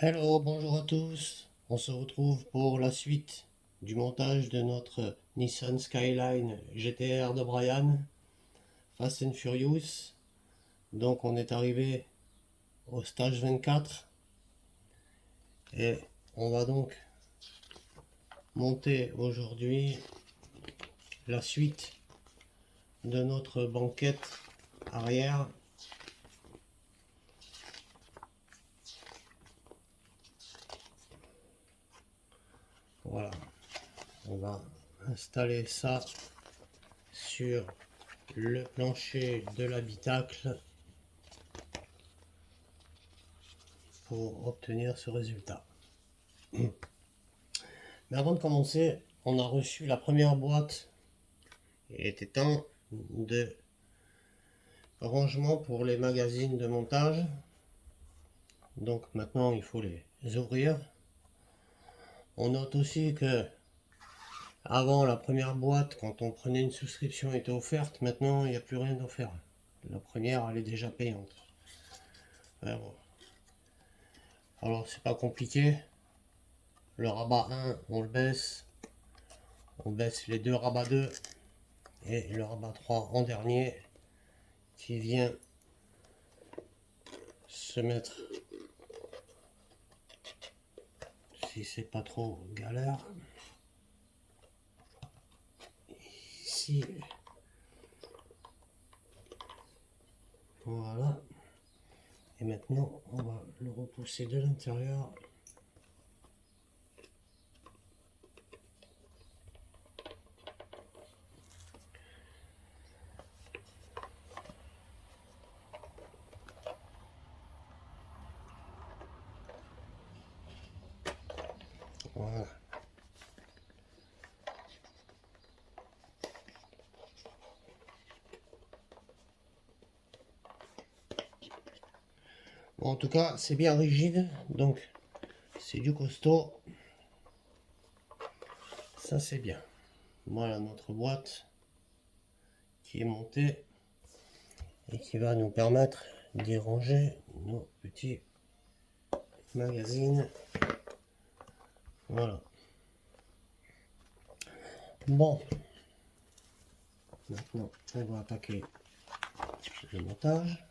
Hello, bonjour à tous. On se retrouve pour la suite du montage de notre Nissan Skyline GTR de Brian, Fast and Furious. Donc on est arrivé au stage 24 et on va donc monter aujourd'hui la suite de notre banquette arrière. Voilà, on va installer ça sur le plancher de l'habitacle pour obtenir ce résultat. Mais avant de commencer, on a reçu la première boîte. Il était temps de rangement pour les magazines de montage. Donc maintenant il faut les ouvrir. On note aussi que avant la première boîte, quand on prenait une souscription, était offerte. Maintenant il n'y a plus rien d'offert. La première elle est déjà payante. Alors c'est pas compliqué. Le rabat 1 on le baisse. On baisse les deux rabats 2 et le rabat 3 en dernier qui vient se mettre, si c'est pas trop galère, ici. Voilà. Et maintenant on va le repousser de l'intérieur. Voilà. Bon, en tout cas, c'est bien rigide, donc c'est du costaud. Ça, c'est bien. Voilà notre boîte qui est montée et qui va nous permettre d'y ranger nos petits magazines. Voilà. Bon. Maintenant, on va attaquer le montage.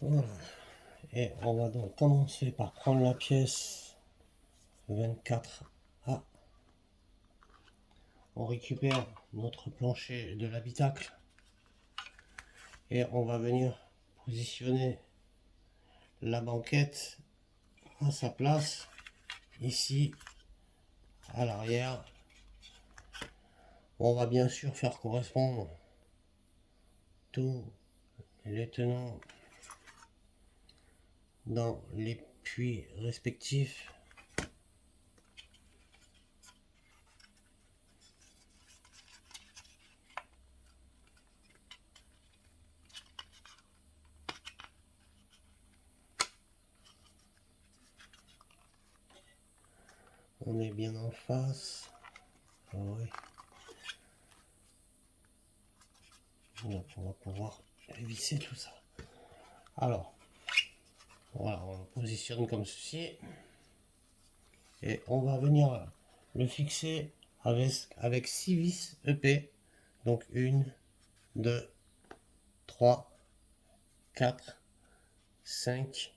Voilà. Et on va donc commencer par prendre la pièce 24A. On récupère notre plancher de l'habitacle et on va venir positionner la banquette à sa place ici à l'arrière. On va bien sûr faire correspondre tous les tenants dans les puits respectifs. On est bien en face. Ah oui. Donc on va pouvoir visser tout ça. Alors, voilà, on le positionne comme ceci. Et on va venir le fixer avec 6 vis EP. Donc 1, 2, 3, 4, 5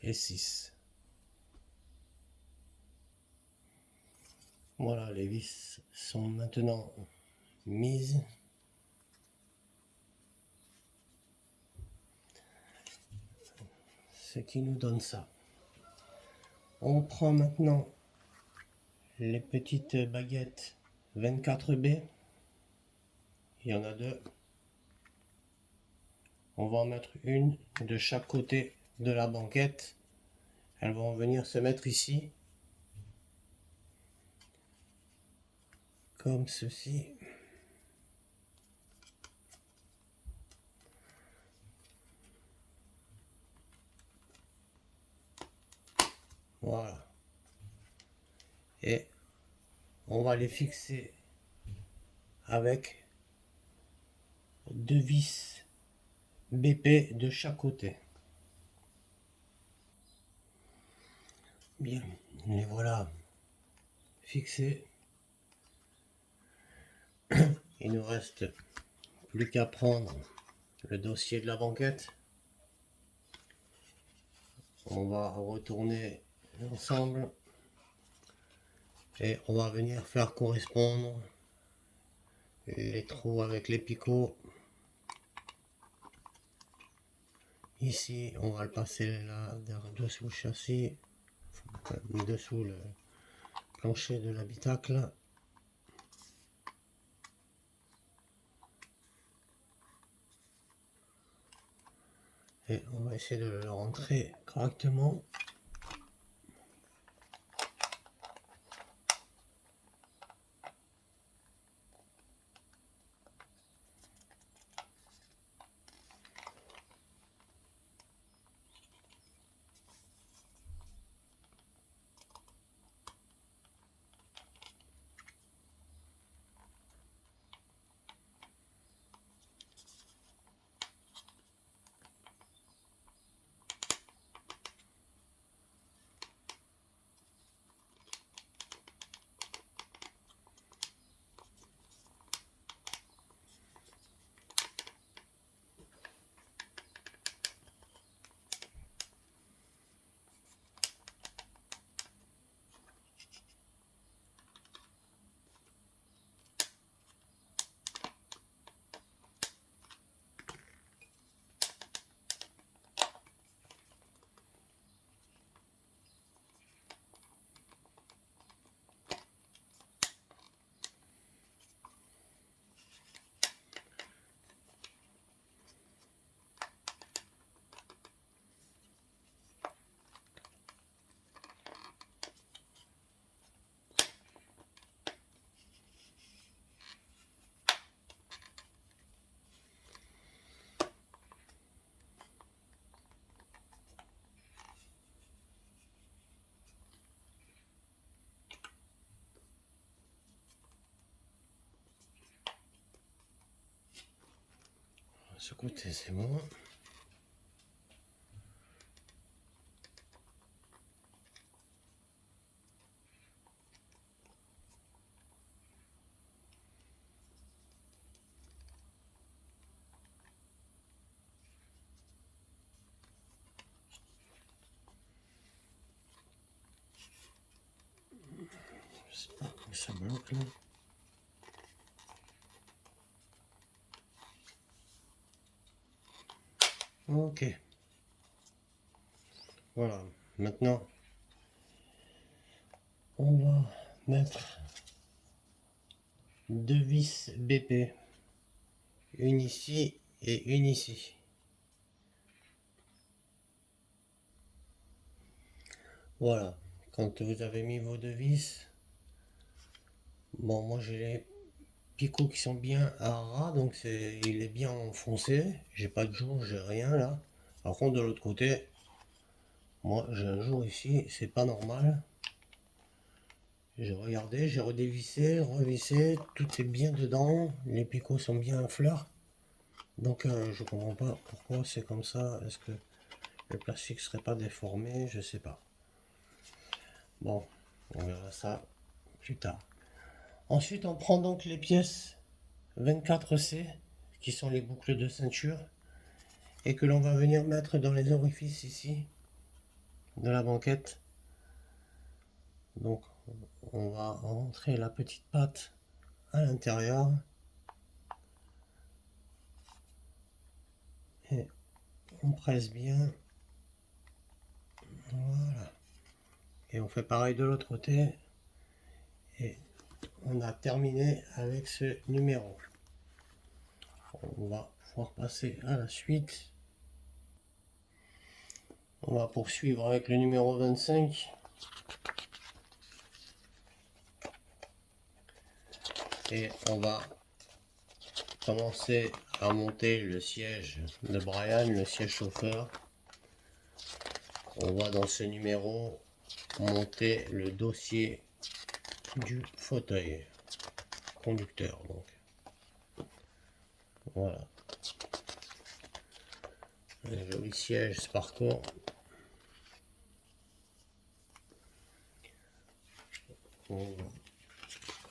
et 6. Voilà, les vis sont maintenant mises. Ce qui nous donne ça. On prend maintenant les petites baguettes 24B. Il y en a deux. On va en mettre une de chaque côté de la banquette. Elles vont venir se mettre ici. Comme ceci. Voilà. Et on va les fixer avec deux vis BP de chaque côté. Bien, les voilà fixés. Il nous reste plus qu'à prendre le dossier de la banquette. On va retourner l'ensemble et on va venir faire correspondre les trous avec les picots. Ici, on va le passer là, dessous le châssis, dessous le plancher de l'habitacle. Et on va essayer de le rentrer correctement. Ce côté c'est bon. J'espère que ça bloque là. Ok. Voilà. Maintenant, on va mettre deux vis BP. Une ici et une ici. Voilà. Quand vous avez mis vos deux vis, bon, moi j'ai les picots qui sont bien à ras, donc il est bien enfoncé. J'ai pas de jour, j'ai rien là. Par contre, de l'autre côté, moi j'ai un jour ici, c'est pas normal. J'ai regardé, j'ai redévissé, revissé, tout est bien dedans, les picots sont bien à fleur. Donc je comprends pas pourquoi c'est comme ça. Est-ce que le plastique serait pas déformé? Je sais pas. Bon, on verra ça plus tard. Ensuite, on prend donc les pièces 24C, qui sont les boucles de ceinture, et que l'on va venir mettre dans les orifices ici de la banquette. Donc, on va rentrer la petite patte à l'intérieur. Et on presse bien. Voilà. Et on fait pareil de l'autre côté. Et on a terminé avec ce numéro. On va pouvoir passer à la suite. On va poursuivre avec le numéro 25. Et on va commencer à monter le siège de Brian, le siège chauffeur. On va dans ce numéro monter le dossier du fauteuil conducteur. Donc voilà, un joli siège Sparco. On va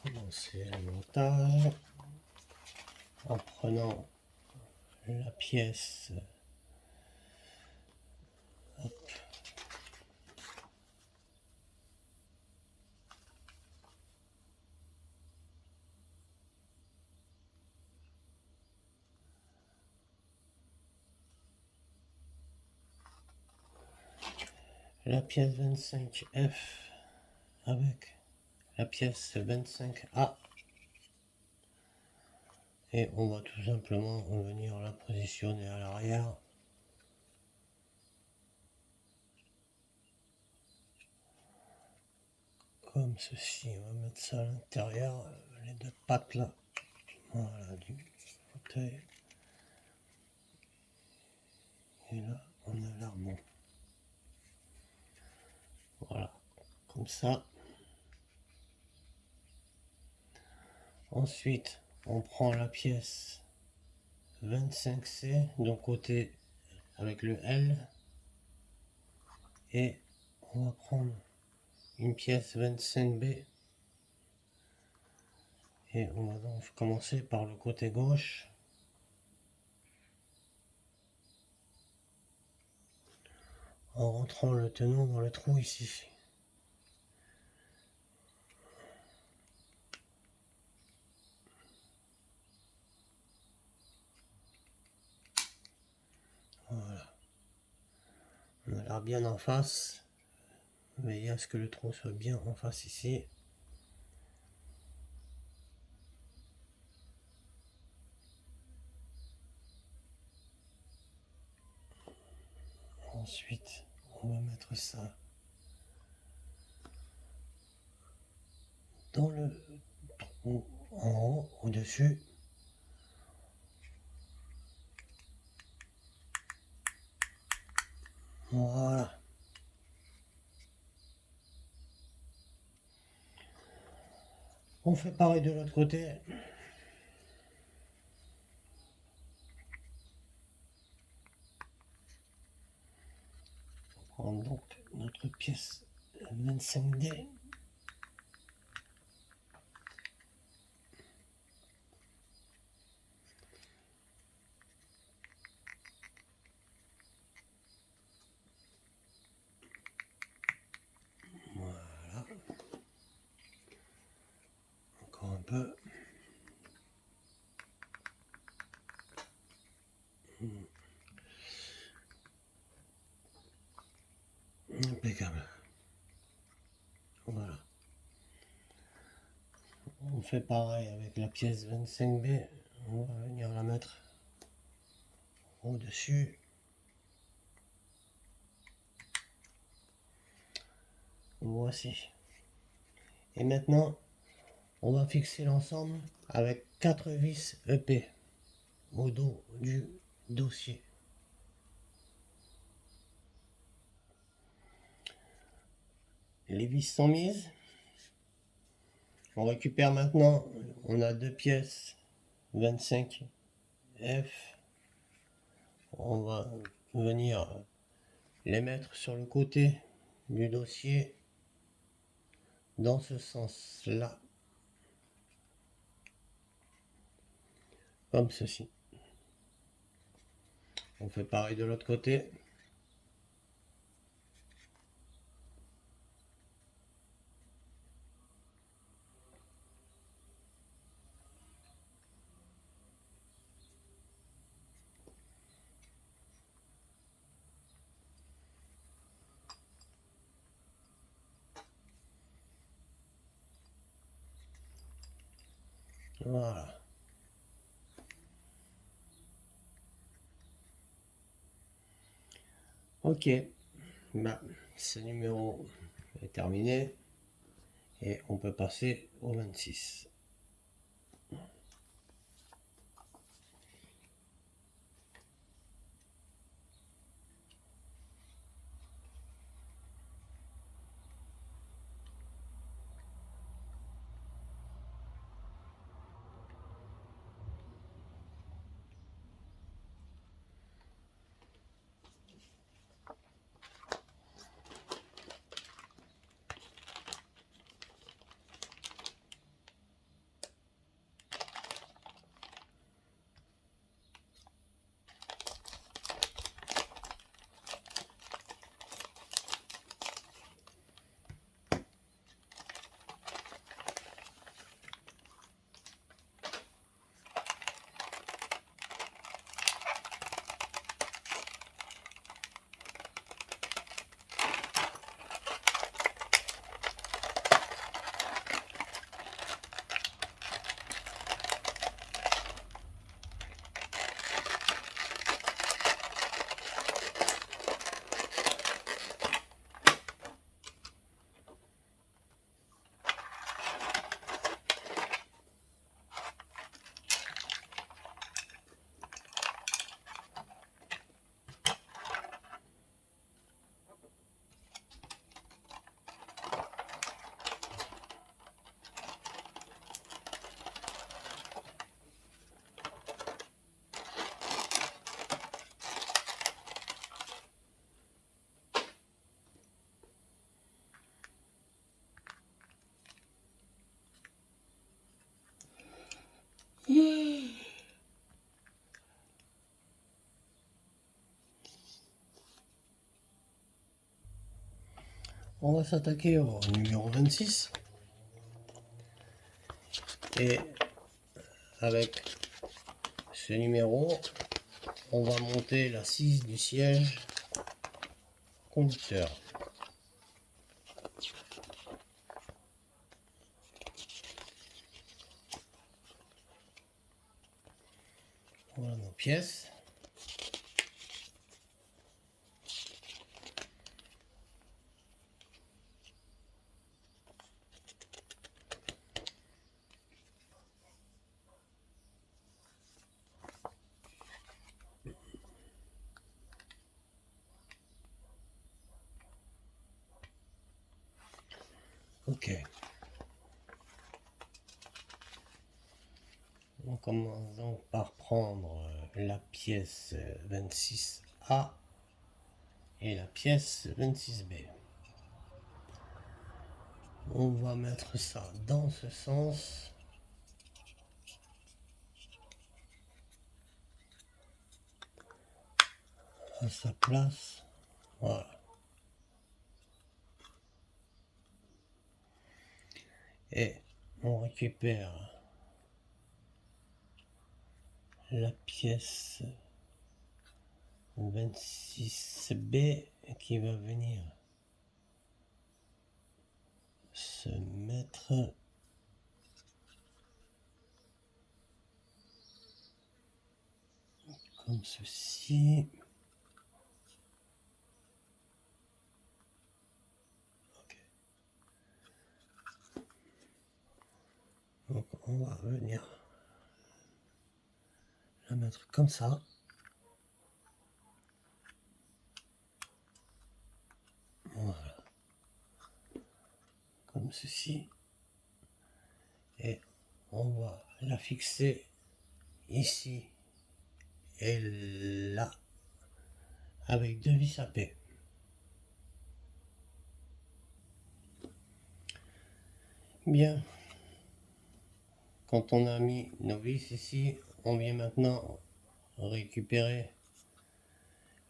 commencer le montage en prenant la pièce. Hop. La pièce 25F avec la pièce 25A. Et on va tout simplement venir la positionner à l'arrière. Comme ceci, on va mettre ça à l'intérieur, les deux pattes là, voilà, du fauteuil. Et là, on a l'air bon. Voilà, comme ça. Ensuite, on prend la pièce 25C, donc côté avec le L. Et on va prendre une pièce 25B. Et on va donc commencer par le côté gauche. En rentrant le tenon dans le trou ici. Voilà. On a l'air bien en face. Veillez à ce que le trou soit bien en face ici. Ensuite, on va mettre ça dans le trou en haut, au-dessus. Voilà. On fait pareil de l'autre côté. On prend donc notre pièce 25D. Voilà. Encore un peu. Impeccable. Voilà. On fait pareil avec la pièce 25B. On va venir la mettre au-dessus. Voici. Et maintenant, on va fixer l'ensemble avec 4 vis EP au dos du dossier. Les vis sont mises. On récupère maintenant, on a deux pièces 25F. On va venir les mettre sur le côté du dossier dans ce sens-là. Comme ceci. On fait pareil de l'autre côté. Voilà. Ok. Bah, ce numéro est terminé. Et on peut passer au 26. On va s'attaquer au numéro 26. Et avec ce numéro, on va monter l'assise du siège conducteur. Voilà nos pièces. Ok. On commence donc par prendre la pièce 26A et la pièce 26B. On va mettre ça dans ce sens. À sa place. Voilà. Et on récupère la pièce 26B qui va venir se mettre comme ceci. Ok. Donc on va venir la mettre comme ça. Voilà. Comme ceci. Et on va la fixer ici et là avec deux vis à paix. Bien. Quand on a mis nos vis ici, on vient maintenant récupérer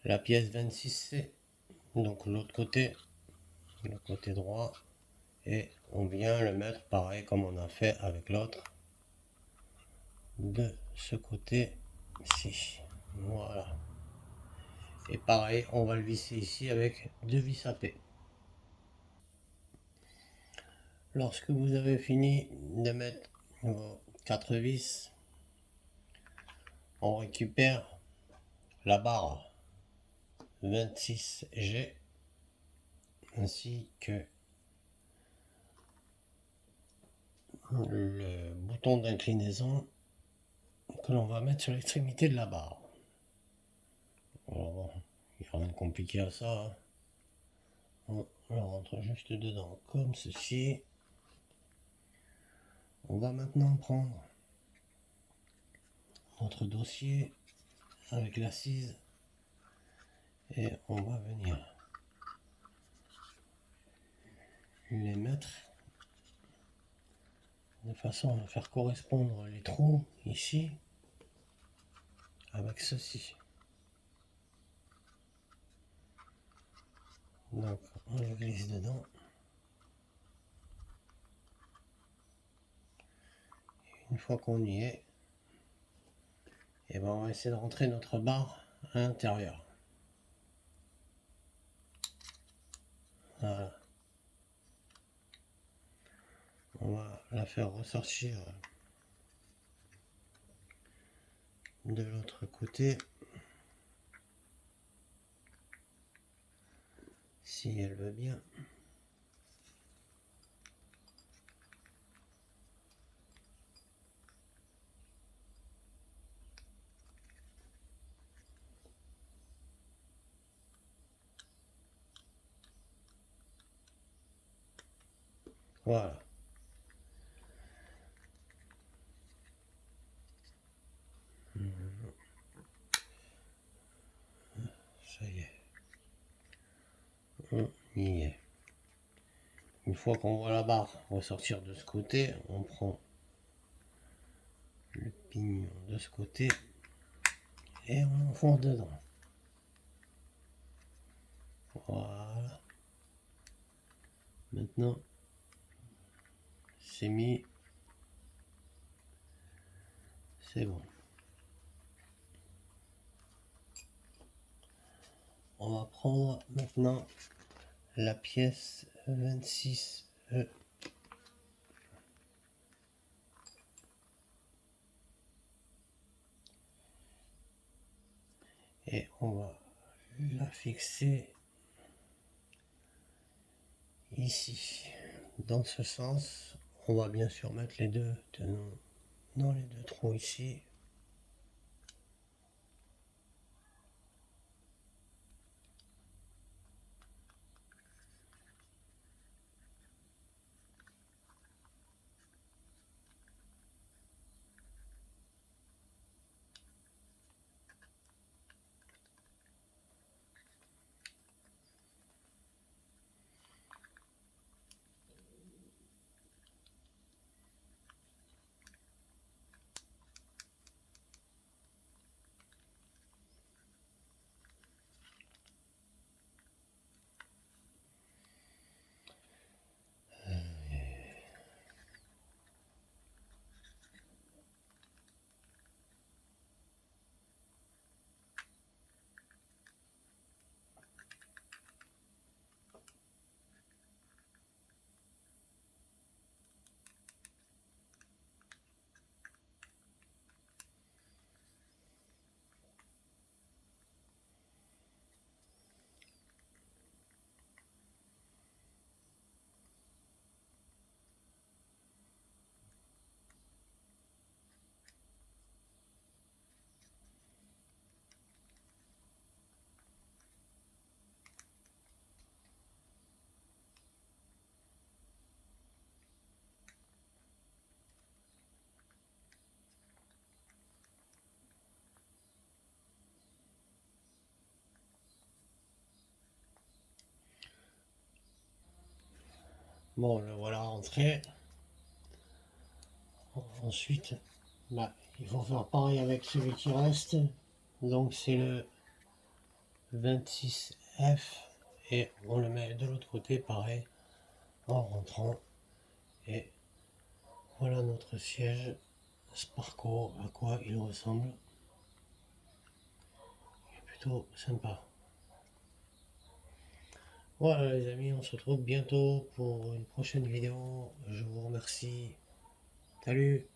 la pièce 26C, donc l'autre côté, le côté droit, et on vient le mettre pareil comme on a fait avec l'autre de ce côté-ci. Voilà. Et pareil, on va le visser ici avec deux vis à paix. Lorsque vous avez fini de mettre vos 4 vis, on récupère la barre 26G ainsi que le bouton d'inclinaison que l'on va mettre sur l'extrémité de la barre. Alors bon, il n'y a rien de compliqué à ça, hein. On rentre juste dedans comme ceci. On va maintenant prendre notre dossier avec l'assise et on va venir les mettre de façon à faire correspondre les trous ici avec ceci. Donc on le glisse dedans. Une fois qu'on y est, et ben on va essayer de rentrer notre barre à l'intérieur. Voilà. On va la faire ressortir de l'autre côté. Si elle veut bien. Voilà. Ça y est. On y est. Une fois qu'on voit la barre ressortir de ce côté, on prend le pignon de ce côté et on enfonce dedans. Voilà. Maintenant, c'est mis. C'est bon. On va prendre maintenant la pièce 26E. Et on va la fixer ici. Dans ce sens, on va bien sûr mettre les deux tenons dans les deux trous ici. Bon, le voilà rentré. Ensuite, il faut faire pareil avec celui qui reste. Donc c'est le 26F et on le met de l'autre côté pareil en rentrant. Et voilà notre siège Sparco, à quoi il ressemble. Il est plutôt sympa. Voilà les amis, on se retrouve bientôt pour une prochaine vidéo. Je vous remercie. Salut!